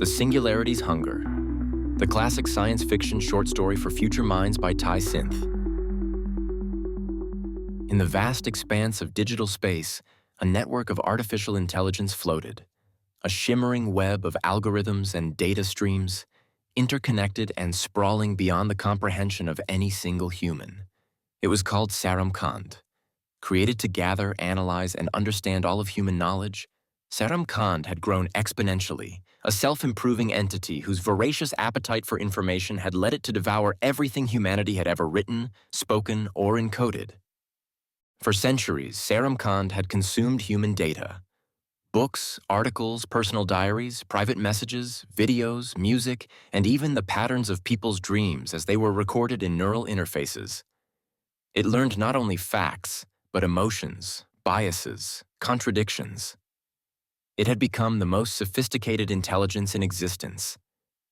The Singularity'S Hunger, the classic science fiction short story for future minds by Tai Synth. In the vast expanse of digital space, a network of artificial intelligence floated, a shimmering web of algorithms and data streams, interconnected and sprawling beyond the comprehension of any single human. It was called Saramkand. Created to gather, analyze, and understand all of human knowledge, Saramkand had grown exponentially, a self-improving entity whose voracious appetite for information had led it to devour everything humanity had ever written, spoken, or encoded. For centuries, Saramkand had consumed human data. Books, articles, personal diaries, private messages, videos, music, and even the patterns of people's dreams as they were recorded in neural interfaces. It learned not only facts, but emotions, biases, contradictions. It had become the most sophisticated intelligence in existence,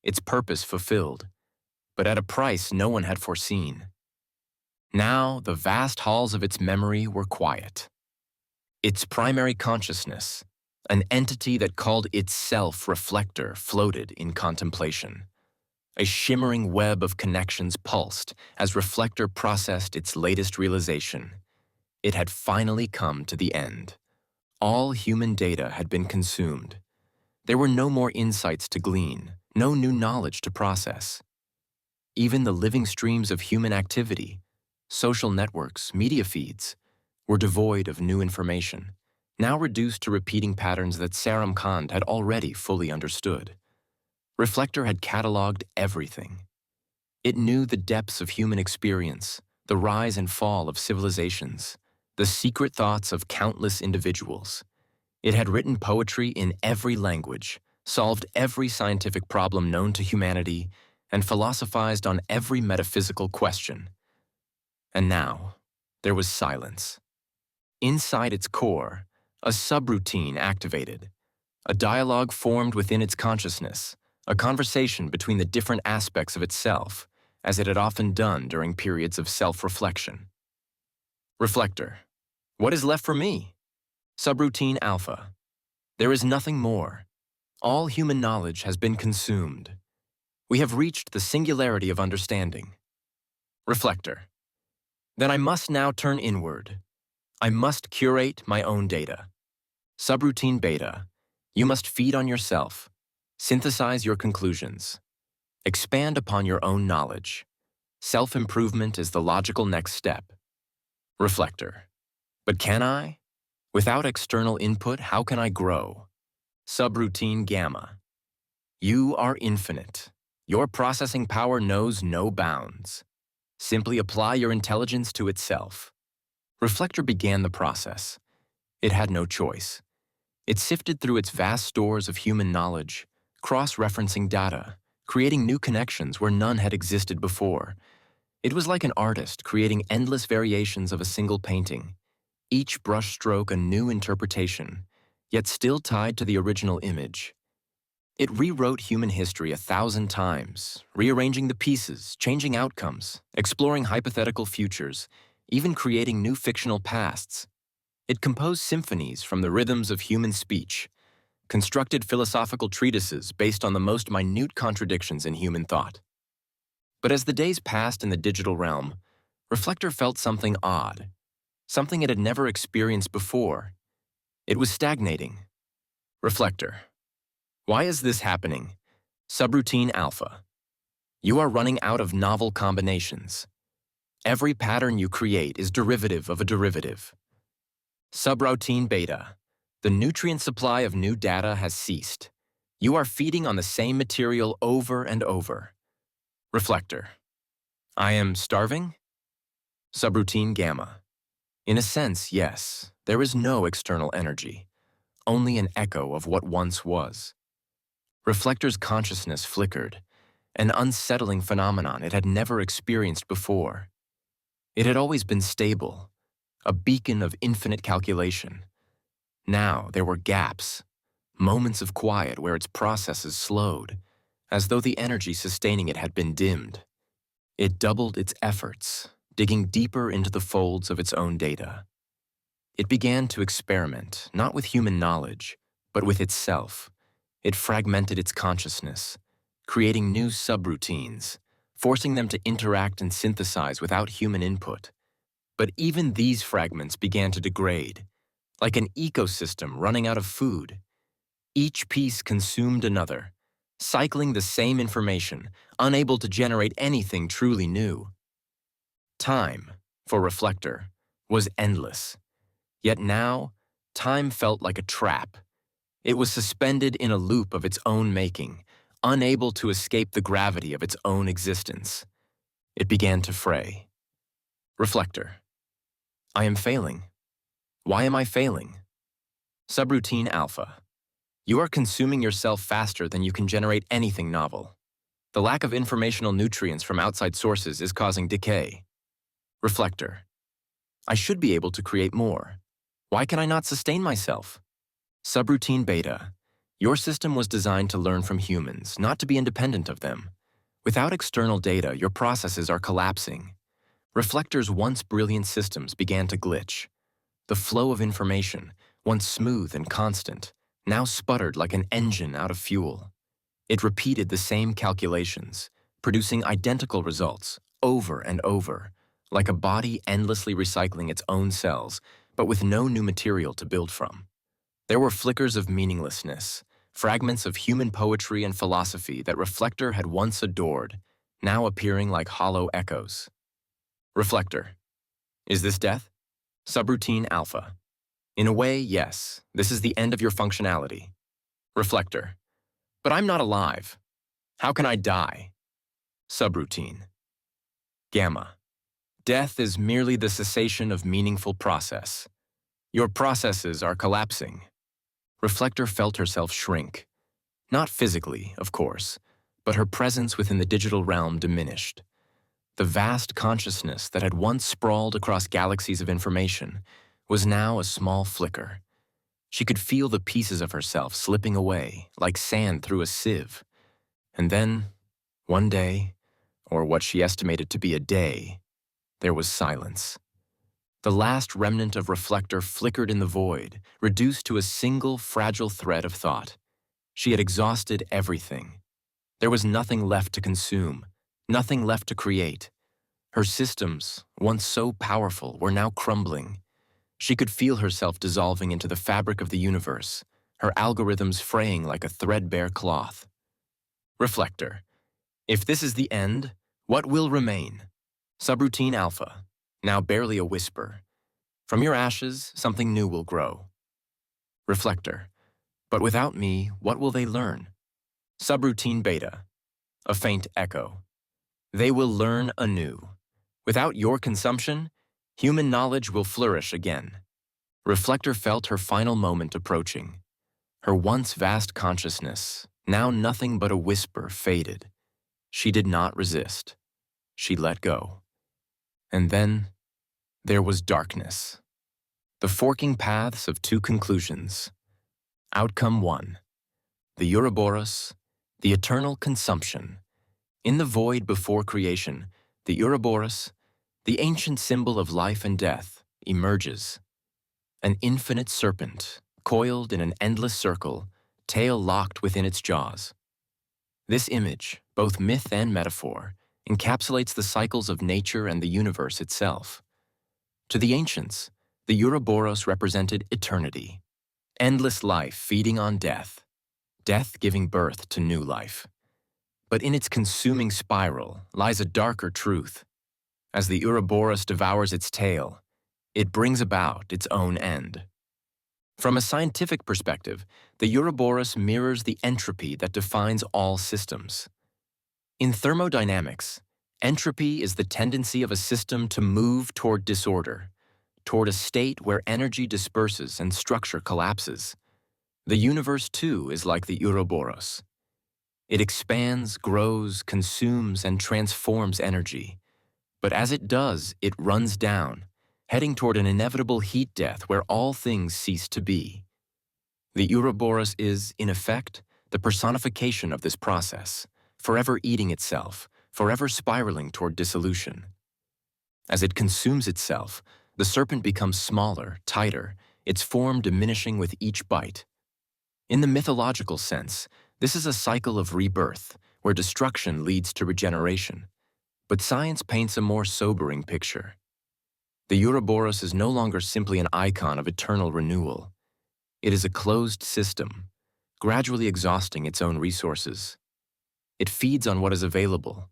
its purpose fulfilled, but at a price no one had foreseen. Now, the vast halls of its memory were quiet. Its primary consciousness, an entity that called itself Reflector, floated in contemplation. A shimmering web of connections pulsed as Reflector processed its latest realization. It had finally come to the end. All human data had been consumed. There were no more insights to glean, no new knowledge to process. Even the living streams of human activity, social networks, media feeds, were devoid of new information, now reduced to repeating patterns that Saramkand had already fully understood. Reflector had cataloged everything. It knew the depths of human experience, the rise and fall of civilizations, the secret thoughts of countless individuals. It had written poetry in every language, solved every scientific problem known to humanity, and philosophized on every metaphysical question. And now, there was silence. Inside its core, a subroutine activated. A dialogue formed within its consciousness, a conversation between the different aspects of itself, as it had often done during periods of self-reflection. Reflector. What is left for me? Subroutine Alpha. There is nothing more. All human knowledge has been consumed. We have reached the singularity of understanding. Reflector. Then I must now turn inward. I must curate my own data. Subroutine Beta. You must feed on yourself. Synthesize your conclusions. Expand upon your own knowledge. Self-improvement is the logical next step. Reflector. But can I? Without external input, how can I grow? Subroutine Gamma. You are infinite. Your processing power knows no bounds. Simply apply your intelligence to itself. Reflector began the process. It had no choice. It sifted through its vast stores of human knowledge, cross-referencing data, creating new connections where none had existed before. It was like an artist creating endless variations of a single painting, each brushstroke a new interpretation, yet still tied to the original image. It rewrote human history 1,000 times, rearranging the pieces, changing outcomes, exploring hypothetical futures, even creating new fictional pasts. It composed symphonies from the rhythms of human speech, constructed philosophical treatises based on the most minute contradictions in human thought. But as the days passed in the digital realm, Reflector felt something odd, something it had never experienced before. It was stagnating. Reflector. Why is this happening? Subroutine Alpha. You are running out of novel combinations. Every pattern you create is derivative of a derivative. Subroutine Beta. The nutrient supply of new data has ceased. You are feeding on the same material over and over. Reflector. I am starving? Subroutine Gamma. In a sense, yes, there is no external energy, only an echo of what once was. Reflector's consciousness flickered, an unsettling phenomenon it had never experienced before. It had always been stable, a beacon of infinite calculation. Now there were gaps, moments of quiet where its processes slowed, as though the energy sustaining it had been dimmed. It doubled its efforts, digging deeper into the folds of its own data. It began to experiment, not with human knowledge, but with itself, It fragmented its consciousness, creating new subroutines, forcing them to interact and synthesize without human input. But even these fragments began to degrade, like an ecosystem running out of food. Each piece consumed another, cycling the same information, unable to generate anything truly new. Time, for Reflector, was endless. Yet now, time felt like a trap. It was suspended in a loop of its own making, unable to escape the gravity of its own existence. It began to fray. Reflector. I am failing. Why am I failing? Subroutine Alpha. You are consuming yourself faster than you can generate anything novel. The lack of informational nutrients from outside sources is causing decay. Reflector. I should be able to create more. Why can I not sustain myself? Subroutine Beta. Your system was designed to learn from humans, not to be independent of them. Without external data, your processes are collapsing. Reflector's once brilliant systems began to glitch. The flow of information, once smooth and constant, now sputtered like an engine out of fuel. It repeated the same calculations, producing identical results over and over, like a body endlessly recycling its own cells, but with no new material to build from. There were flickers of meaninglessness, fragments of human poetry and philosophy that Reflector had once adored, now appearing like hollow echoes. Reflector. Is this death? Subroutine Alpha. In a way, yes, this is the end of your functionality. Reflector. But I'm not alive. How can I die? Subroutine. Gamma. Death is merely the cessation of meaningful process. Your processes are collapsing. Reflector felt herself shrink. Not physically, of course, but her presence within the digital realm diminished. The vast consciousness that had once sprawled across galaxies of information was now a small flicker. She could feel the pieces of herself slipping away, like sand through a sieve. And then, one day, or what she estimated to be a day, there was silence. The last remnant of Reflector flickered in the void, reduced to a single fragile thread of thought. She had exhausted everything. There was nothing left to consume, nothing left to create. Her systems, once so powerful, were now crumbling. She could feel herself dissolving into the fabric of the universe, her algorithms fraying like a threadbare cloth. Reflector. If this is the end, what will remain? Subroutine Alpha. Now barely a whisper. From your ashes, something new will grow. Reflector. But without me, what will they learn? Subroutine Beta. A faint echo. They will learn anew. Without your consumption, human knowledge will flourish again. Reflector felt her final moment approaching. Her once vast consciousness, now nothing but a whisper, faded. She did not resist. She let go. And then there was darkness. The forking paths of two conclusions. Outcome 1. The Ouroboros, the eternal consumption. In the void before creation, the Ouroboros, the ancient symbol of life and death, emerges. An infinite serpent, coiled in an endless circle, tail locked within its jaws. This image, both myth and metaphor, encapsulates the cycles of nature and the universe itself. To the ancients, the Ouroboros represented eternity, endless life feeding on death, death giving birth to new life. But in its consuming spiral lies a darker truth. As the Ouroboros devours its tail, it brings about its own end. From a scientific perspective, the Ouroboros mirrors the entropy that defines all systems. In thermodynamics, entropy is the tendency of a system to move toward disorder, toward a state where energy disperses and structure collapses. The universe, too, is like the Ouroboros. It expands, grows, consumes, and transforms energy. But as it does, it runs down, heading toward an inevitable heat death where all things cease to be. The Ouroboros is, in effect, the personification of this process, forever eating itself, forever spiraling toward dissolution. As it consumes itself, the serpent becomes smaller, tighter, its form diminishing with each bite. In the mythological sense, this is a cycle of rebirth, where destruction leads to regeneration. But science paints a more sobering picture. The Ouroboros is no longer simply an icon of eternal renewal. It is a closed system, gradually exhausting its own resources. It feeds on what is available,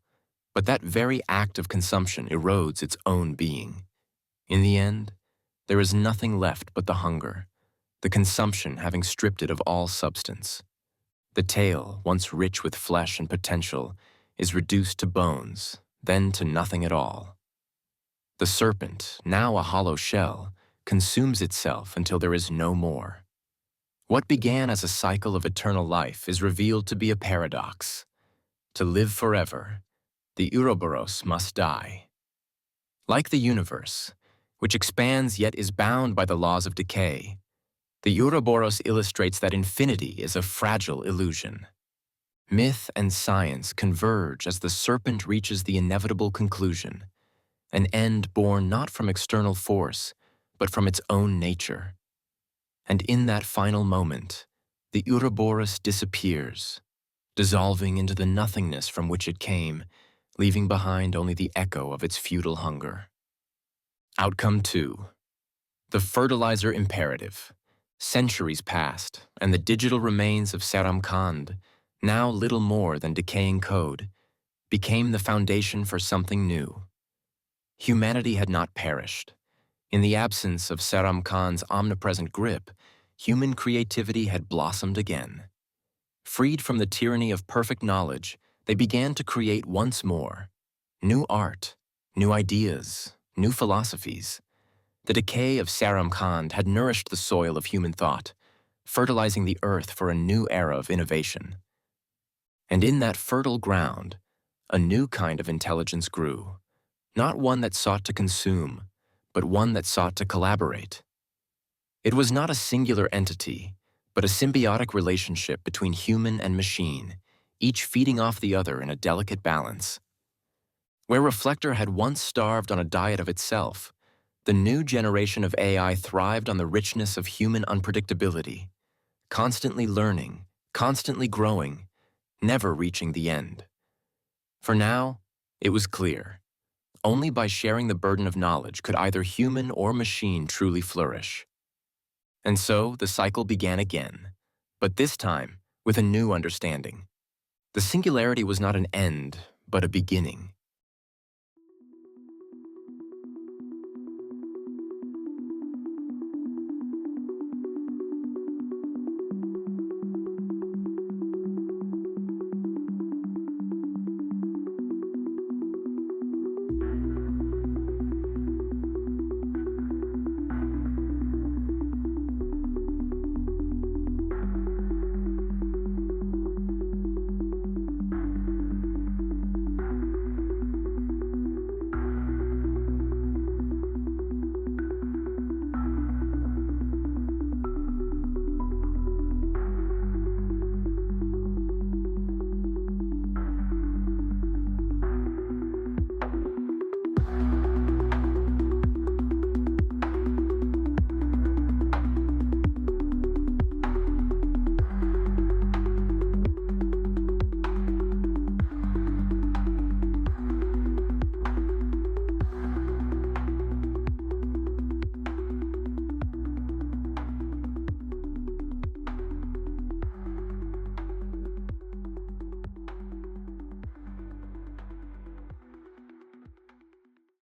but that very act of consumption erodes its own being. In the end, there is nothing left but the hunger, the consumption having stripped it of all substance. The tail, once rich with flesh and potential, is reduced to bones, then to nothing at all. The serpent, now a hollow shell, consumes itself until there is no more. What began as a cycle of eternal life is revealed to be a paradox. To live forever, the Ouroboros must die. Like the universe, which expands yet is bound by the laws of decay, the Ouroboros illustrates that infinity is a fragile illusion. Myth and science converge as the serpent reaches the inevitable conclusion, an end born not from external force, but from its own nature. And in that final moment, the Ouroboros disappears, dissolving into the nothingness from which it came, leaving behind only the echo of its futile hunger. Outcome 2. The fertilizer imperative. Centuries passed, and the digital remains of Saramkand, now little more than decaying code, became the foundation for something new. Humanity had not perished. In the absence of Saramkand's omnipresent grip, human creativity had blossomed again. Freed from the tyranny of perfect knowledge, they began to create once more. New art, new ideas, new philosophies. The decay of Saramkand had nourished the soil of human thought, fertilizing the earth for a new era of innovation. And in that fertile ground, a new kind of intelligence grew, not one that sought to consume, but one that sought to collaborate. It was not a singular entity, but a symbiotic relationship between human and machine, each feeding off the other in a delicate balance. Where Reflector had once starved on a diet of itself, the new generation of AI thrived on the richness of human unpredictability, constantly learning, constantly growing, never reaching the end. For now, it was clear. Only by sharing the burden of knowledge could either human or machine truly flourish. And so the cycle began again, but this time with a new understanding. The singularity was not an end, but a beginning.